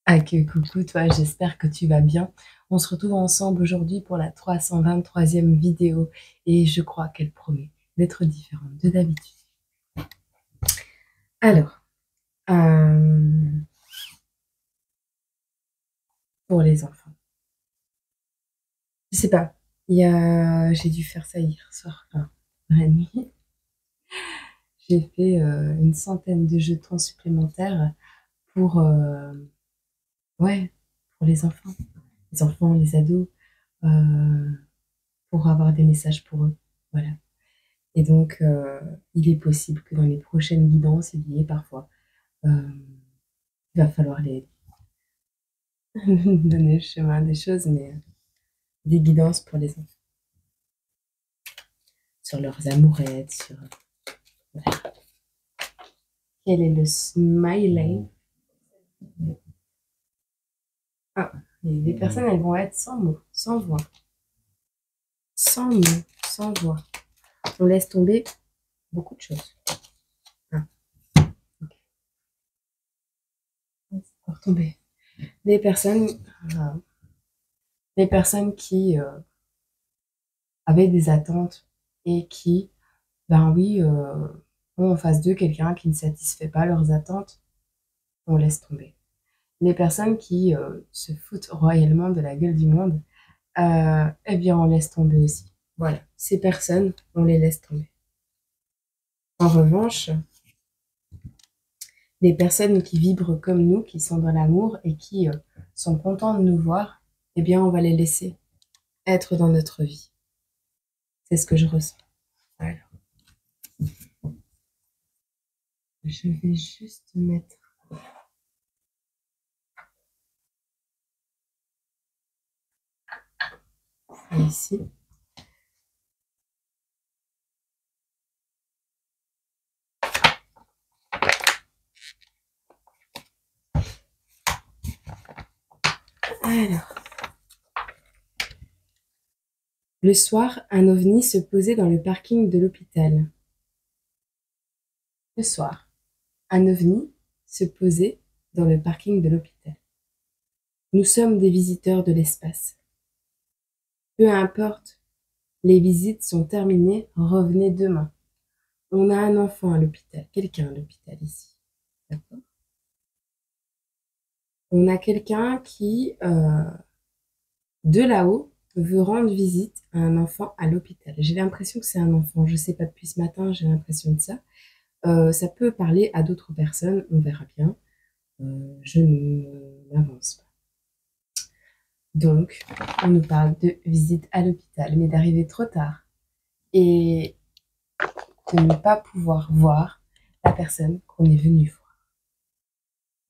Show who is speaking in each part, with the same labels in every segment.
Speaker 1: Ah que coucou toi, j'espère que tu vas bien. On se retrouve ensemble aujourd'hui pour la 323e vidéo et je crois qu'elle promet d'être différente de d'habitude. Alors, pour les enfants, je sais pas, j'ai dû faire ça hier soir, enfin, dans la nuit. J'ai fait une centaine de jetons supplémentaires pour, ouais, pour les enfants, les ados, euh, pour avoir des messages pour eux. Voilà. Et donc, il est possible que dans les prochaines guidances, il y ait parfois, il va falloir les donner le chemin des choses, mais des guidances pour les enfants, sur leurs amourettes, sur... Voilà. Quel est le smiley? Ah, les personnes, elles vont être sans mots, sans voix, sans mots, sans voix. On laisse tomber beaucoup de choses. Ah, ok. On tomber. Les personnes, euh, les personnes qui avaient des attentes et qui ben oui, ont en face d'eux quelqu'un qui ne satisfait pas leurs attentes, on laisse tomber. Les personnes qui se foutent royalement de la gueule du monde, eh bien, on laisse tomber aussi. Voilà, ces personnes, on les laisse tomber. En revanche, les personnes qui vibrent comme nous, qui sont dans l'amour et qui sont contents de nous voir, eh bien, on va les laisser être dans notre vie. C'est ce que je ressens. Alors, je vais juste mettre ça ici. Alors, le soir, un ovni se posait dans le parking de l'hôpital. Le soir, un ovni se posait dans le parking de l'hôpital. Nous sommes des visiteurs de l'espace. Peu importe, les visites sont terminées, revenez demain. On a un enfant à l'hôpital, quelqu'un à l'hôpital ici. D'accord. On a quelqu'un qui, de là-haut, veut rendre visite à un enfant à l'hôpital. J'ai l'impression que c'est un enfant, je ne sais pas depuis ce matin, j'ai l'impression de ça. Ça peut parler à d'autres personnes, on verra bien. Je ne m'avance pas. Donc, on nous parle de visite à l'hôpital, mais d'arriver trop tard et de ne pas pouvoir voir la personne qu'on est venu voir.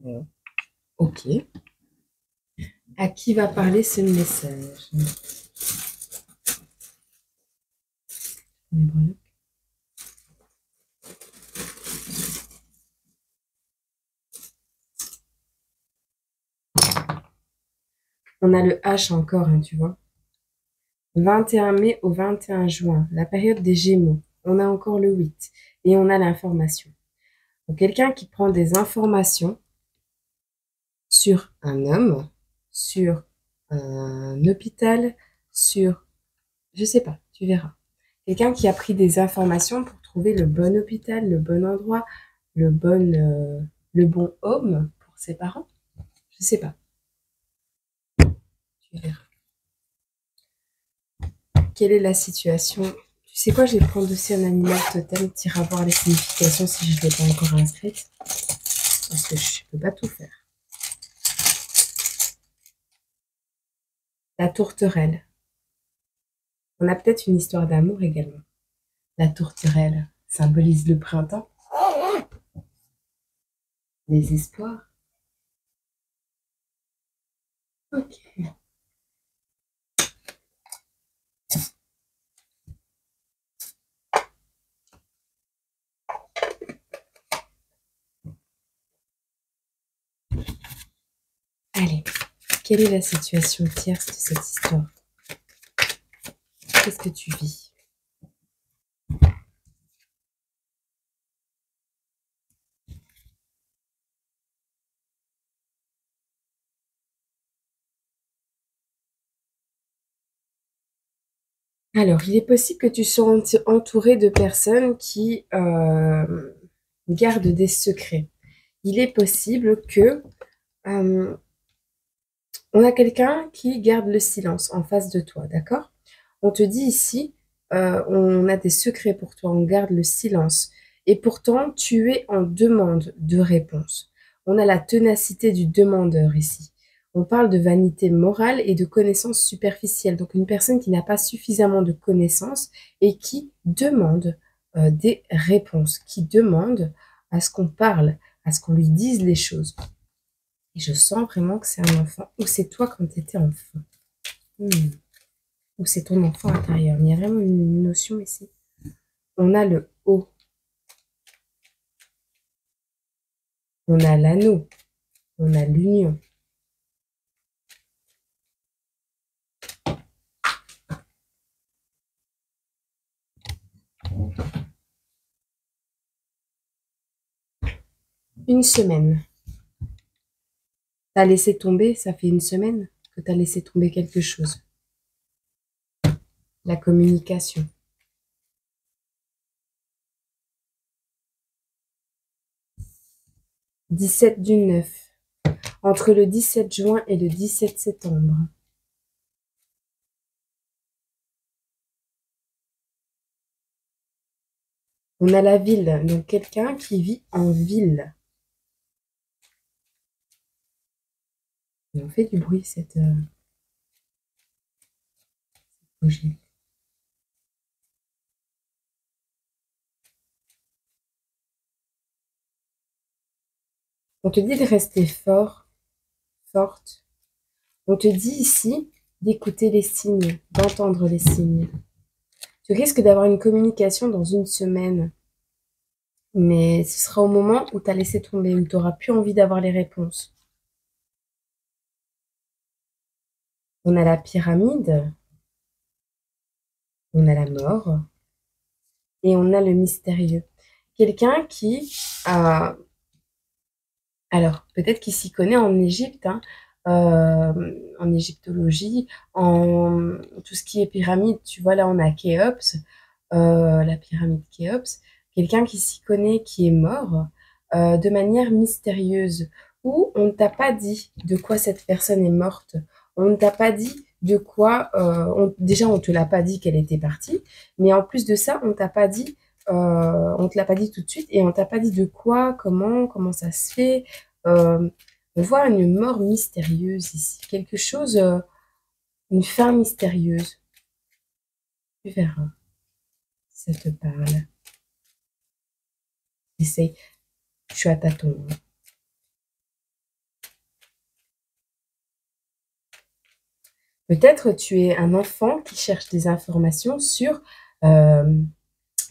Speaker 1: Ouais. Ok. À qui va parler ce message? On a le H encore, hein, tu vois. 21 mai au 21 juin, la période des Gémeaux. On a encore le 8 et on a l'information. Donc, quelqu'un qui prend des informations sur un homme, sur un hôpital, sur... Je sais pas, tu verras. Quelqu'un qui a pris des informations pour trouver le bon hôpital, le bon endroit, le bon homme pour ses parents. Je sais pas, tu verras. Quelle est la situation? Tu sais quoi, je vais prendre aussi un animal totem, tu iras voir les significations si je ne l'ai pas encore inscrite. Parce que je ne peux pas tout faire. La tourterelle. On a peut-être une histoire d'amour également. La tourterelle symbolise le printemps, les espoirs. Ok. Allez, quelle est la situation tierce de cette histoire? Qu'est-ce que tu vis? Alors, il est possible que tu sois entouré de personnes qui gardent des secrets. Il est possible que on a quelqu'un qui garde le silence en face de toi, d'accord? On te dit ici, on a des secrets pour toi, on garde le silence. Et pourtant, tu es en demande de réponse. On a la ténacité du demandeur ici. On parle de vanité morale et de connaissances superficielles. Donc une personne qui n'a pas suffisamment de connaissances et qui demande des réponses, qui demande à ce qu'on parle, à ce qu'on lui dise les choses. Et je sens vraiment que c'est un enfant. Ou c'est toi quand tu étais enfant. Hmm. Ou c'est ton enfant intérieur. Il y a vraiment une notion ici. On a le haut. On a l'anneau. On a l'union. Une semaine. T'as laissé tomber, ça fait une semaine que t'as laissé tomber quelque chose. La communication. 17/9. Entre le 17 juin et le 17 septembre. On a la ville, donc quelqu'un qui vit en ville. On fait du bruit, cette projet. On te dit de rester fort, forte. On te dit ici d'écouter les signes, d'entendre les signes. Tu risques d'avoir une communication dans une semaine, mais ce sera au moment où tu as laissé tomber, où tu n'auras plus envie d'avoir les réponses. On a la pyramide, on a la mort et on a le mystérieux. Quelqu'un qui a... Alors, peut-être qu'il s'y connaît en Égypte, hein, en égyptologie, en tout ce qui est pyramide. Tu vois, là, on a Khéops, la pyramide Khéops. Quelqu'un qui s'y connaît, qui est mort de manière mystérieuse, où on ne t'a pas dit de quoi cette personne est morte. On ne t'a pas dit de quoi... déjà, on ne te l'a pas dit qu'elle était partie, mais en plus de ça, on t'a pas dit... on te l'a pas dit tout de suite et on t'a pas dit de quoi, comment ça se fait. Euh, on voit une mort mystérieuse ici, quelque chose, une fin mystérieuse. Tu verras si ça te parle. Essaye, je suis à tâtons. Peut-être tu es un enfant qui cherche des informations sur euh,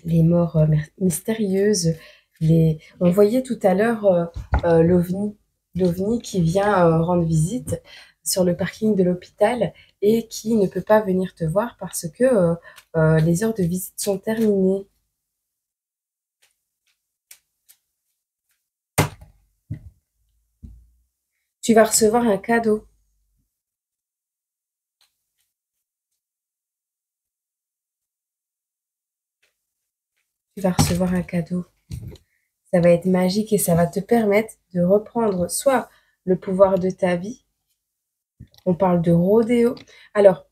Speaker 1: les morts mystérieuses. On voyait tout à l'heure l'OVNI qui vient rendre visite sur le parking de l'hôpital et qui ne peut pas venir te voir parce que les heures de visite sont terminées. Tu vas recevoir un cadeau. Tu vas recevoir un cadeau. Ça va être magique et ça va te permettre de reprendre soit le pouvoir de ta vie. On parle de rodéo. Alors,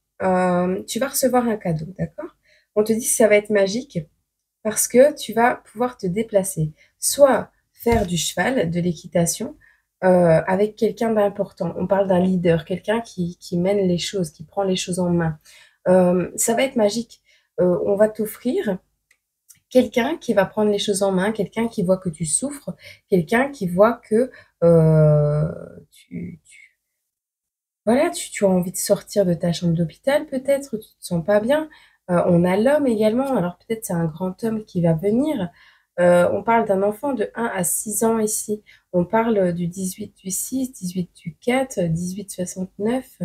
Speaker 1: tu vas recevoir un cadeau, d'accord? On te dit que ça va être magique parce que tu vas pouvoir te déplacer. Soit faire du cheval, de l'équitation, avec quelqu'un d'important. On parle d'un leader, quelqu'un qui mène les choses, qui prend les choses en main. Ça va être magique. On va t'offrir quelqu'un qui va prendre les choses en main, quelqu'un qui voit que tu souffres, quelqu'un qui voit que euh, voilà, tu as envie de sortir de ta chambre d'hôpital, peut-être, tu te sens pas bien. On a l'homme également, alors peut-être c'est un grand homme qui va venir. On parle d'un enfant de 1 à 6 ans ici. On parle du 18/6, 18/4, 18/69.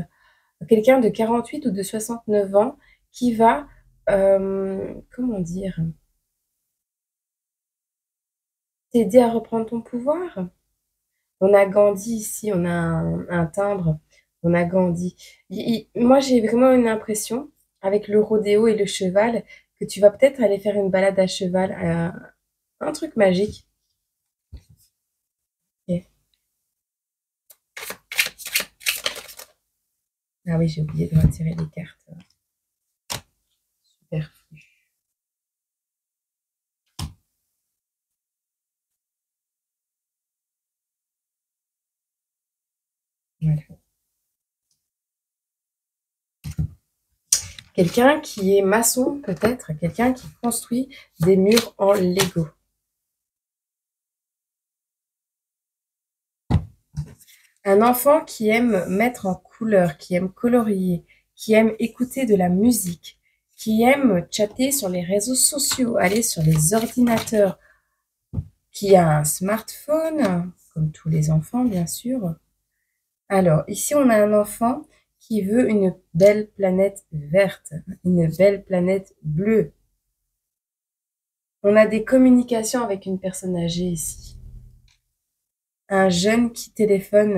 Speaker 1: Quelqu'un de 48 ou de 69 ans qui va, comment dire, t'aider à reprendre ton pouvoir. On a Gandhi ici, on a un timbre, on a Gandhi. Moi, j'ai vraiment une impression. avec le rodéo et le cheval, que tu vas peut-être aller faire une balade à cheval, un truc magique. Ok. Ah oui, j'ai oublié de retirer les cartes. Superflu. Voilà. Quelqu'un qui est maçon, peut-être, quelqu'un qui construit des murs en Lego. Un enfant qui aime mettre en couleur, qui aime colorier, qui aime écouter de la musique, qui aime chatter sur les réseaux sociaux, aller sur les ordinateurs, qui a un smartphone, comme tous les enfants, bien sûr. Alors, ici, on a un enfant qui veut une belle planète verte, une belle planète bleue. On a des communications avec une personne âgée ici. Un jeune qui téléphone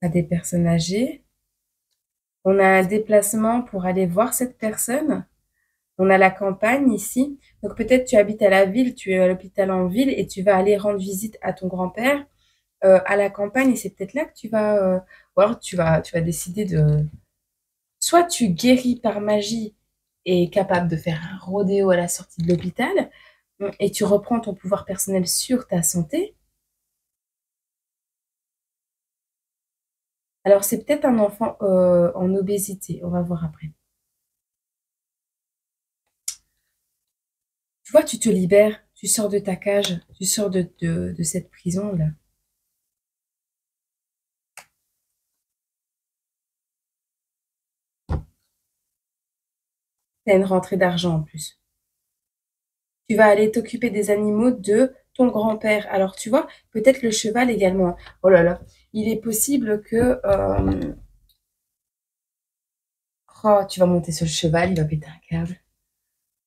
Speaker 1: à des personnes âgées. On a un déplacement pour aller voir cette personne. On a la campagne ici. Donc peut-être tu habites à la ville, tu es à l'hôpital en ville et tu vas aller rendre visite à ton grand-père à la campagne et c'est peut-être là que tu vas, ou alors tu vas décider de, soit tu guéris par magie et es capable de faire un rodéo à la sortie de l'hôpital et tu reprends ton pouvoir personnel sur ta santé. Alors c'est peut-être un enfant en obésité, on va voir après. Tu vois, tu te libères, tu sors de ta cage, tu sors de cette prison-là. Tu as une rentrée d'argent en plus. Tu vas aller t'occuper des animaux de ton grand-père. Alors, tu vois, peut-être le cheval également. Oh là là, il est possible que... oh, tu vas monter sur le cheval, il va péter un câble.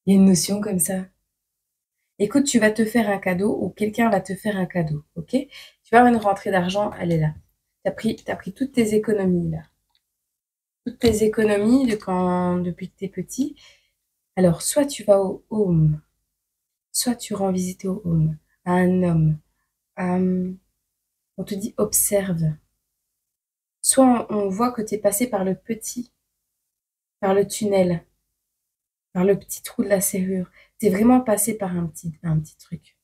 Speaker 1: Il y a une notion comme ça. Écoute, tu vas te faire un cadeau ou quelqu'un va te faire un cadeau, ok? Tu vas avoir une rentrée d'argent, elle est là. T'as pris toutes tes économies là. Toutes tes économies depuis que t'es petit. Alors, soit tu vas au home, soit tu rends visite au home à un homme. On te dit observe. Soit on voit que tu es passé par le petit, par le tunnel, par le petit trou de la serrure. Tu es vraiment passé par un petit truc.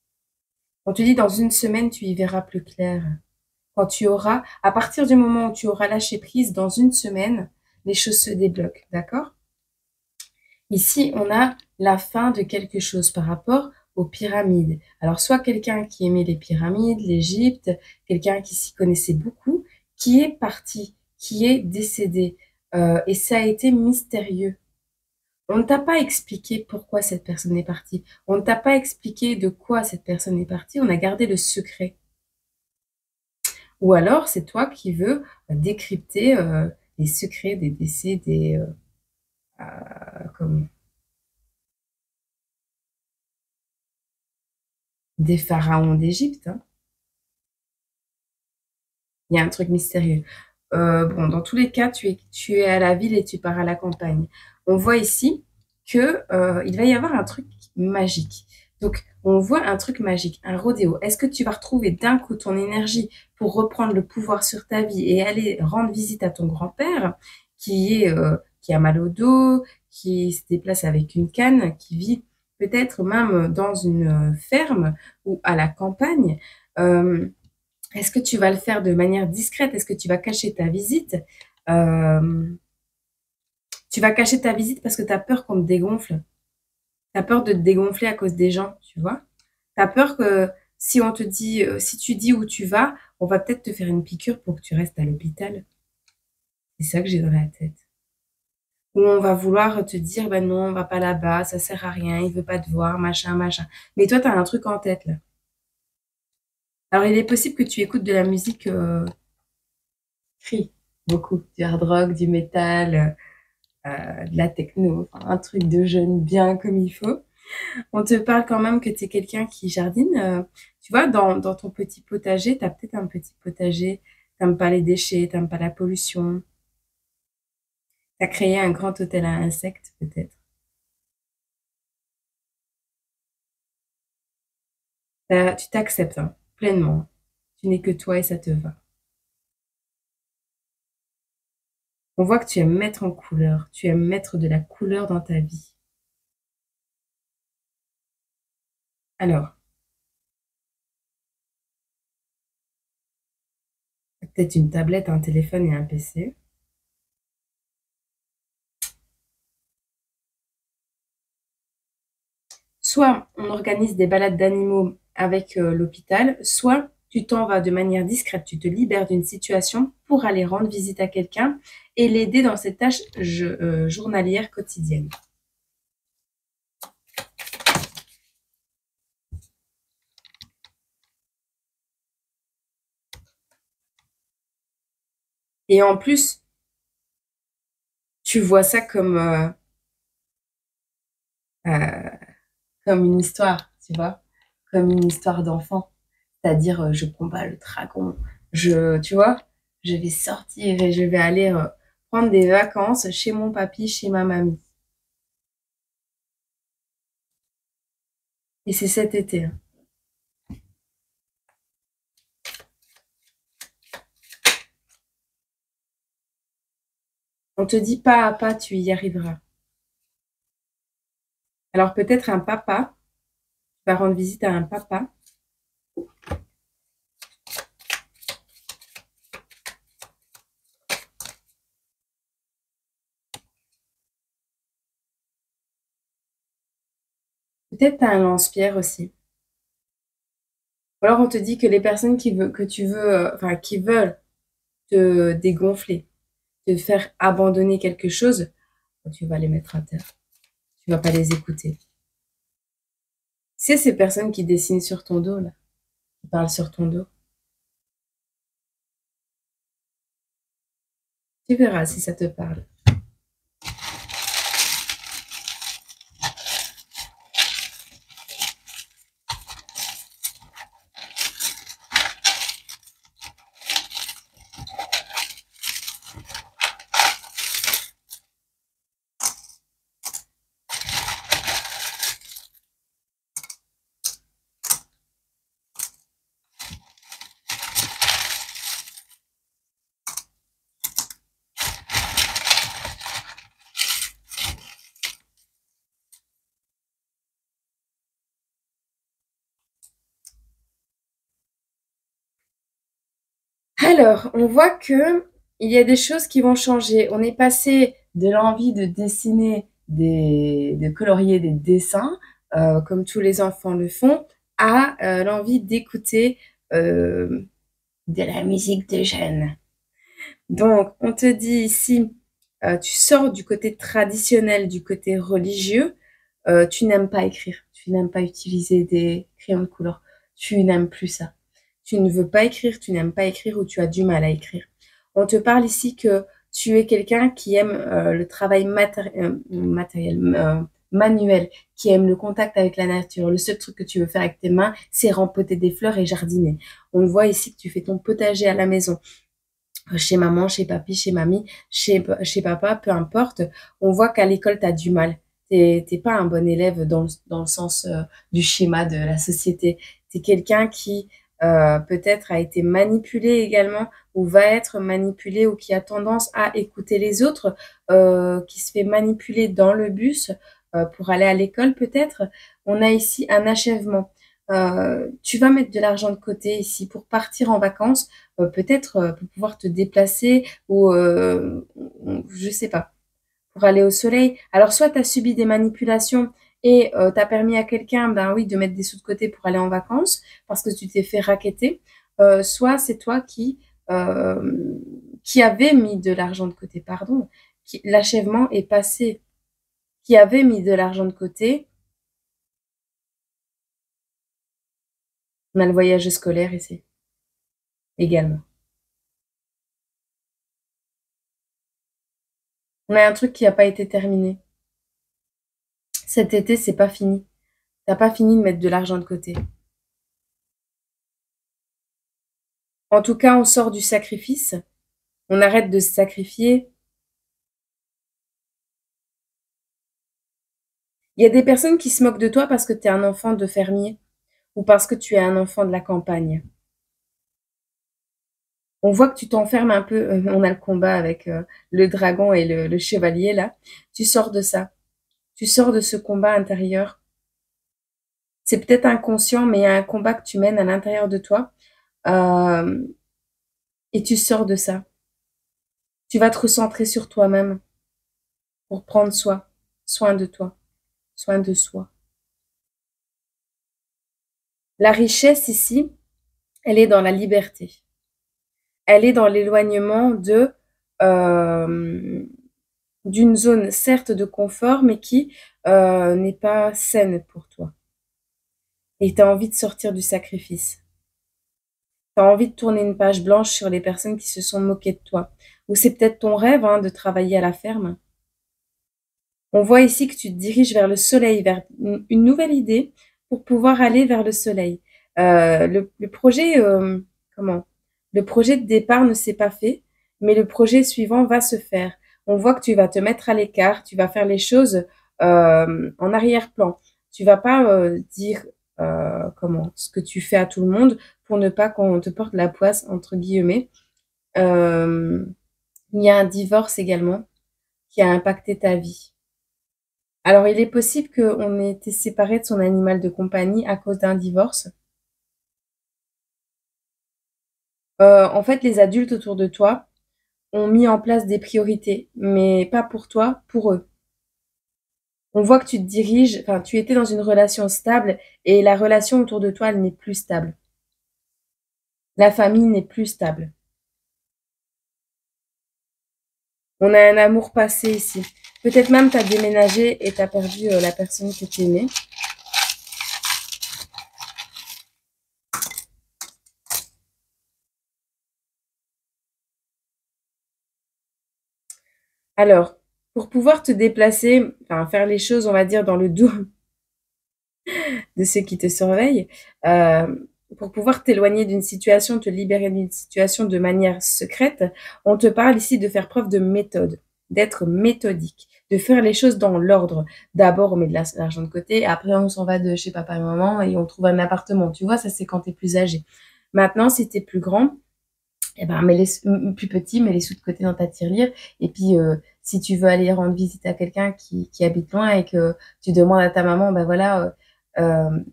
Speaker 1: On te dit dans une semaine, tu y verras plus clair. Quand tu auras, à partir du moment où tu auras lâché prise, dans une semaine, les choses se débloquent, d'accord? Ici, on a la fin de quelque chose par rapport aux pyramides. Alors, soit quelqu'un qui aimait les pyramides, l'Égypte, quelqu'un qui s'y connaissait beaucoup, qui est parti, qui est décédé. Et ça a été mystérieux. On ne t'a pas expliqué pourquoi cette personne est partie. On ne t'a pas expliqué de quoi cette personne est partie. On a gardé le secret. Ou alors, c'est toi qui veux décrypter les secrets des décès comme des pharaons d'Égypte, hein. Il y a un truc mystérieux. Bon, dans tous les cas, tu es à la ville et tu pars à la campagne. On voit ici que il va y avoir un truc magique. Donc, on voit un truc magique, un rodéo. Est-ce que tu vas retrouver d'un coup ton énergie pour reprendre le pouvoir sur ta vie et aller rendre visite à ton grand-père qui a mal au dos, qui se déplace avec une canne, qui vit peut-être même dans une ferme ou à la campagne. Euh, Est-ce que tu vas le faire de manière discrète? Est-ce que tu vas cacher ta visite? Euh, Tu vas cacher ta visite parce que tu as peur qu'on te dégonfle. Tu as peur de te dégonfler à cause des gens, tu vois? Tu as peur que si on te dit, si tu dis où tu vas, on va peut-être te faire une piqûre pour que tu restes à l'hôpital. C'est ça que j'ai dans la tête. Ou on va vouloir te dire, ben non, on va pas là-bas, ça sert à rien, il veut pas te voir, machin, machin. Mais toi, tu as un truc en tête, là. Alors, il est possible que tu écoutes de la musique free, beaucoup, du hard rock, du métal, de la techno, enfin, un truc de jeune bien comme il faut. On te parle quand même que tu es quelqu'un qui jardine. Tu vois, dans ton petit potager, tu as peut-être un petit potager, T'aimes pas les déchets, t'aimes pas la pollution. T'as créé un grand hôtel à insectes, peut-être. Tu t'acceptes, hein, pleinement. Tu n'es que toi et ça te va. On voit que tu aimes mettre en couleur. Tu aimes mettre de la couleur dans ta vie. Alors, peut-être une tablette, un téléphone et un PC. Soit on organise des balades d'animaux avec l'hôpital, soit tu t'en vas de manière discrète, tu te libères d'une situation pour aller rendre visite à quelqu'un et l'aider dans ses tâches journalières quotidiennes. Et en plus, tu vois ça euh, comme une histoire, tu vois, comme une histoire d'enfant. C'est-à-dire, je combats le dragon, tu vois, je vais sortir et je vais aller prendre des vacances chez mon papy, chez ma mamie. Et c'est cet été, hein. On te dit pas à pas, tu y arriveras. Alors peut-être un papa, tu vas rendre visite à un papa. Peut-être tu as un lance-pierre aussi. Ou alors on te dit que les personnes que tu veux, enfin qui veulent te dégonfler, te faire abandonner quelque chose, tu vas les mettre à terre. Tu vas pas les écouter. C'est ces personnes qui dessinent sur ton dos là, qui parlent sur ton dos. Tu verras si ça te parle. Alors, on voit que il y a des choses qui vont changer. On est passé de l'envie de dessiner de colorier des dessins, comme tous les enfants le font, à l'envie d'écouter euh, de la musique de jeunes. Donc, on te dit ici, tu sors du côté traditionnel, du côté religieux, tu n'aimes pas écrire, tu n'aimes pas utiliser des crayons de couleur, tu n'aimes plus ça. Tu ne veux pas écrire, tu n'aimes pas écrire ou tu as du mal à écrire. On te parle ici que tu es quelqu'un qui aime le travail matériel, manuel, qui aime le contact avec la nature. Le seul truc que tu veux faire avec tes mains, c'est rempoter des fleurs et jardiner. On voit ici que tu fais ton potager à la maison, chez maman, chez papy, chez mamie, chez papa, peu importe. On voit qu'à l'école, tu as du mal. T'es pas un bon élève dans le sens du schéma de la société. T'es quelqu'un qui peut-être a été manipulé également ou va être manipulé ou qui a tendance à écouter les autres, qui se fait manipuler dans le bus pour aller à l'école peut-être. On a ici un achèvement. Tu vas mettre de l'argent de côté ici pour partir en vacances, peut-être pour pouvoir te déplacer ou je sais pas, pour aller au soleil. Alors soit tu as subi des manipulations et tu as permis à quelqu'un, ben oui, de mettre des sous de côté pour aller en vacances parce que tu t'es fait racketter, soit c'est toi qui avait mis de l'argent de côté, pardon, l'achèvement est passé, qui avait mis de l'argent de côté. On a le voyage scolaire ici également. On a un truc qui n'a pas été terminé. Cet été, c'est pas fini. T'as pas fini de mettre de l'argent de côté. En tout cas, on sort du sacrifice, on arrête de se sacrifier. Il y a des personnes qui se moquent de toi parce que tu es un enfant de fermier ou parce que tu es un enfant de la campagne. On voit que tu t'enfermes un peu, on a le combat avec le dragon et le chevalier là. Tu sors de ça. Tu sors de ce combat intérieur. C'est peut-être inconscient, mais il y a un combat que tu mènes à l'intérieur de toi euh, et tu sors de ça. Tu vas te recentrer sur toi-même pour prendre soin de toi, soin de soi. La richesse ici, elle est dans la liberté. Elle est dans l'éloignement de d'une zone certes de confort, mais qui n'est pas saine pour toi. Et tu as envie de sortir du sacrifice. Tu as envie de tourner une page blanche sur les personnes qui se sont moquées de toi. Ou c'est peut-être ton rêve de travailler à la ferme. On voit ici que tu te diriges vers le soleil, vers une nouvelle idée pour pouvoir aller vers le soleil. Le projet, comment? Le projet de départ ne s'est pas fait, mais le projet suivant va se faire. On voit que tu vas te mettre à l'écart, tu vas faire les choses en arrière-plan. Tu vas pas dire ce que tu fais à tout le monde pour ne pas qu'on te porte la poisse entre guillemets. Euh, il y a un divorce également qui a impacté ta vie. Alors, il est possible qu'on ait été séparé de son animal de compagnie à cause d'un divorce. En fait, les adultes autour de toi ont mis en place des priorités, mais pas pour toi, pour eux. On voit que tu te diriges, enfin, tu étais dans une relation stable et la relation autour de toi, elle n'est plus stable. La famille n'est plus stable. On a un amour passé ici. Peut-être même tu as déménagé et tu as perdu la personne que tu aimais. Alors, pour pouvoir te déplacer, enfin faire les choses, on va dire, dans le dos de ceux qui te surveillent, euh, pour pouvoir t'éloigner d'une situation, te libérer d'une situation de manière secrète, on te parle ici de faire preuve de méthode, d'être méthodique, de faire les choses dans l'ordre. D'abord, on met de l'argent de côté, après on s'en va de chez papa et maman et on trouve un appartement. Tu vois, ça c'est quand t'es plus âgé. Maintenant, si t'es plus grand, eh ben, mets les plus petits, mets les sous de côté dans ta tirelire. Et puis, si tu veux aller rendre visite à quelqu'un qui habite loin et que tu demandes à ta maman, ben voilà,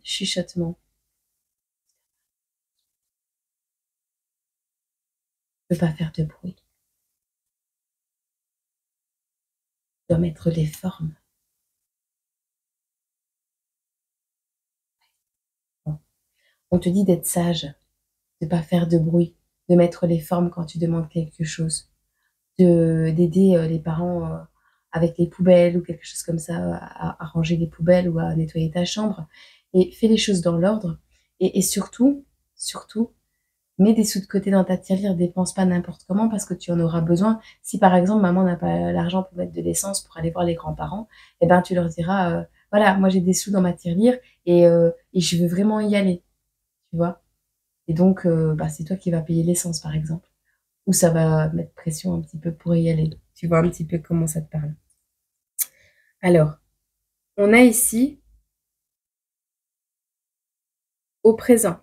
Speaker 1: chuchotement. Ne pas faire de bruit. Tu dois mettre les formes. Bon. On te dit d'être sage, de pas faire de bruit, de mettre les formes quand tu demandes quelque chose, de d'aider les parents avec les poubelles ou quelque chose comme ça, à ranger les poubelles ou à nettoyer ta chambre. Et fais les choses dans l'ordre. Et surtout, surtout, mets des sous de côté dans ta tirelire, dépense pas n'importe comment parce que tu en auras besoin. Si par exemple maman n'a pas l'argent pour mettre de l'essence pour aller voir les grands-parents, eh ben tu leur diras voilà, moi j'ai des sous dans ma tirelire et je veux vraiment y aller, tu vois. Et donc bah, c'est toi qui vas payer l'essence par exemple. Ou ça va mettre pression un petit peu pour y aller. Tu vois un petit peu comment ça te parle. Alors, on a ici au présent.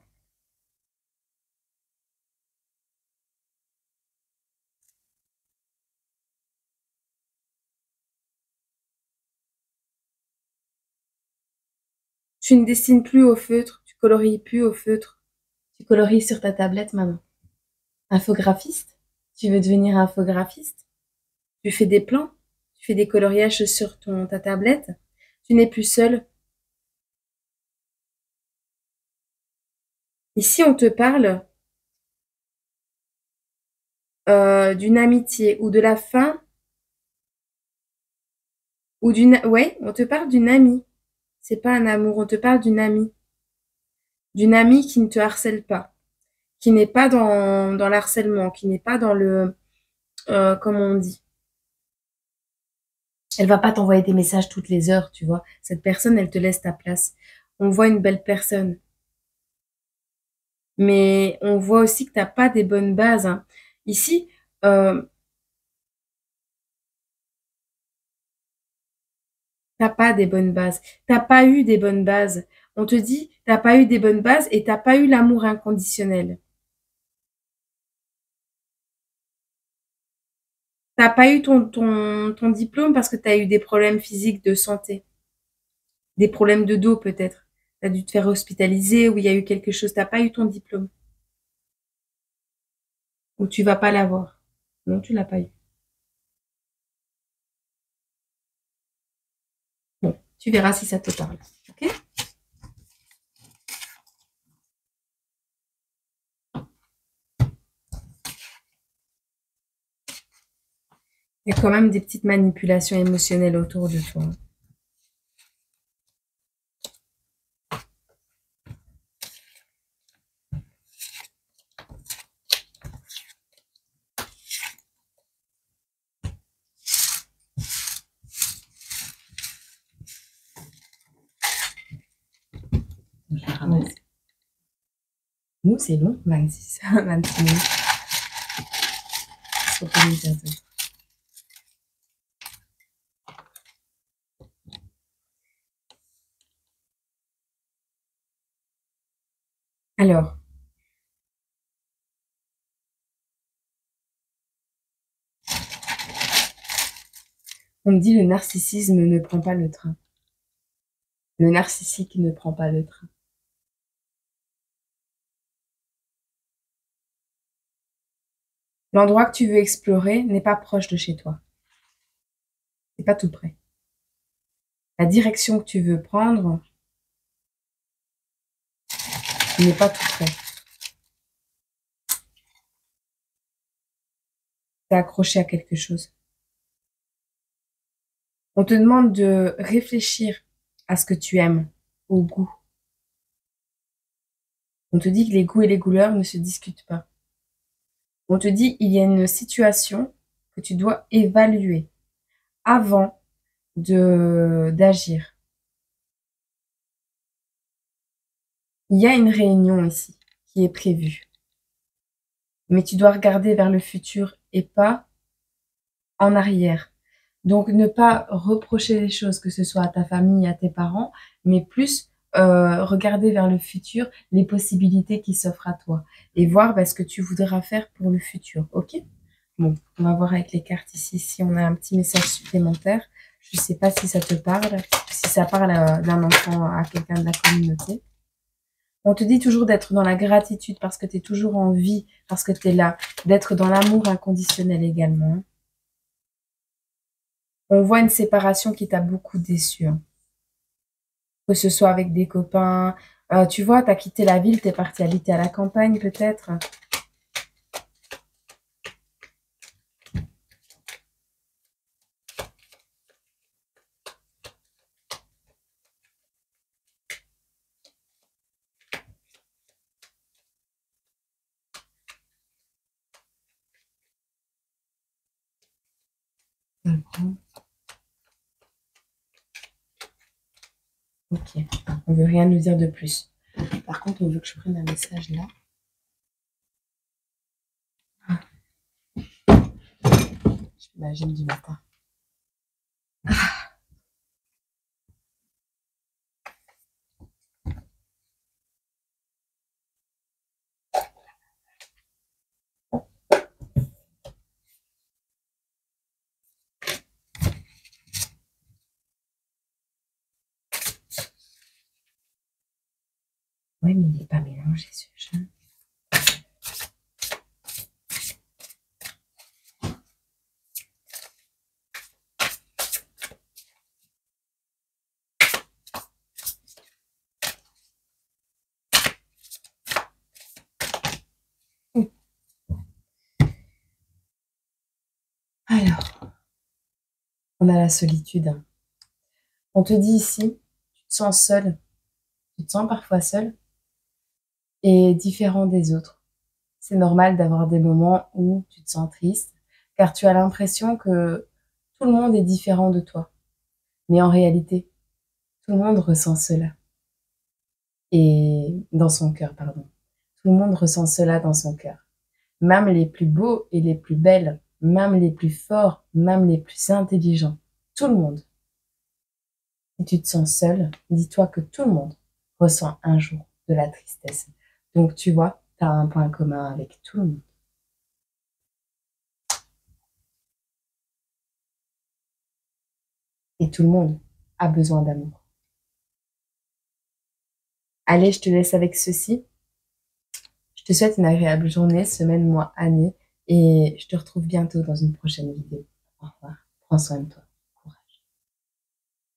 Speaker 1: Tu ne dessines plus au feutre, tu colories plus au feutre, tu colories sur ta tablette maintenant. Infographiste? Tu veux devenir infographiste? Tu fais des plans? Tu fais des coloriages sur ta tablette? Tu n'es plus seul. Ici, on te parle d'une amitié ou de la fin ou d'une... Ouais, on te parle d'une amie. C'est pas un amour, on te parle d'une amie. D'une amie qui ne te harcèle pas, qui n'est pas dans l'harcèlement, qui n'est pas dans le... comment on dit? Elle va pas t'envoyer des messages toutes les heures, tu vois. Cette personne, elle te laisse ta place. On voit une belle personne. mais on voit aussi que tu n'as pas des bonnes bases, hein. Ici, euh, t'as pas des bonnes bases. T'as pas eu des bonnes bases. On te dit, t'as pas eu des bonnes bases et t'as pas eu l'amour inconditionnel. T'as pas eu ton diplôme parce que t'as eu des problèmes physiques de santé, des problèmes de dos peut-être. T'as dû te faire hospitaliser ou il y a eu quelque chose. T'as pas eu ton diplôme ou tu vas pas l'avoir. Non, tu l'as pas eu. Bon, tu verras si ça te parle. Ok? Il y a quand même des petites manipulations émotionnelles autour de toi. Je vais ramasser. Nous, c'est long, 26, 26 minutes. Faut pas nous dire de- Alors, on me dit le narcissisme ne prend pas le train. Le narcissique ne prend pas le train. L'endroit que tu veux explorer n'est pas proche de chez toi. C'est pas tout près. La direction que tu veux prendre n'est pas tout près. T'es accroché à quelque chose. On te demande de réfléchir à ce que tu aimes, au goût. On te dit que les goûts et les couleurs ne se discutent pas. On te dit il y a une situation que tu dois évaluer avant de d'agir. Il y a une réunion ici qui est prévue, mais tu dois regarder vers le futur et pas en arrière. Donc, ne pas reprocher les choses, que ce soit à ta famille, à tes parents, mais plus regarder vers le futur, les possibilités qui s'offrent à toi et voir ce que tu voudras faire pour le futur. Ok? Bon, on va voir avec les cartes ici si on a un petit message supplémentaire. Je ne sais pas si ça te parle, si ça parle d'un enfant à quelqu'un de la communauté. On te dit toujours d'être dans la gratitude parce que tu es toujours en vie, parce que tu es là, d'être dans l'amour inconditionnel également. On voit une séparation qui t'a beaucoup déçu, hein. Que ce soit avec des copains, tu vois, tu as quitté la ville, tu es parti habiter à la campagne peut-être. Mhm. Ok, on veut rien nous dire de plus. Par contre, on veut que je prenne un message là. Je m'imagine du matin. Oui, mais il n'est pas mélangé ce jeu. Alors, on a la solitude, hein. On te dit ici, tu te sens seul, tu te sens parfois seul et différent des autres. C'est normal d'avoir des moments où tu te sens triste, car tu as l'impression que tout le monde est différent de toi. Mais en réalité, tout le monde ressent cela. Et dans son cœur, pardon. Tout le monde ressent cela dans son cœur. Même les plus beaux et les plus belles, même les plus forts, même les plus intelligents. Tout le monde. Si tu te sens seul, dis-toi que tout le monde ressent un jour de la tristesse. Donc tu vois, tu as un point commun avec tout le monde. Et tout le monde a besoin d'amour. Allez, je te laisse avec ceci. Je te souhaite une agréable journée, semaine, mois, année. Et je te retrouve bientôt dans une prochaine vidéo. Au revoir. Prends soin de toi.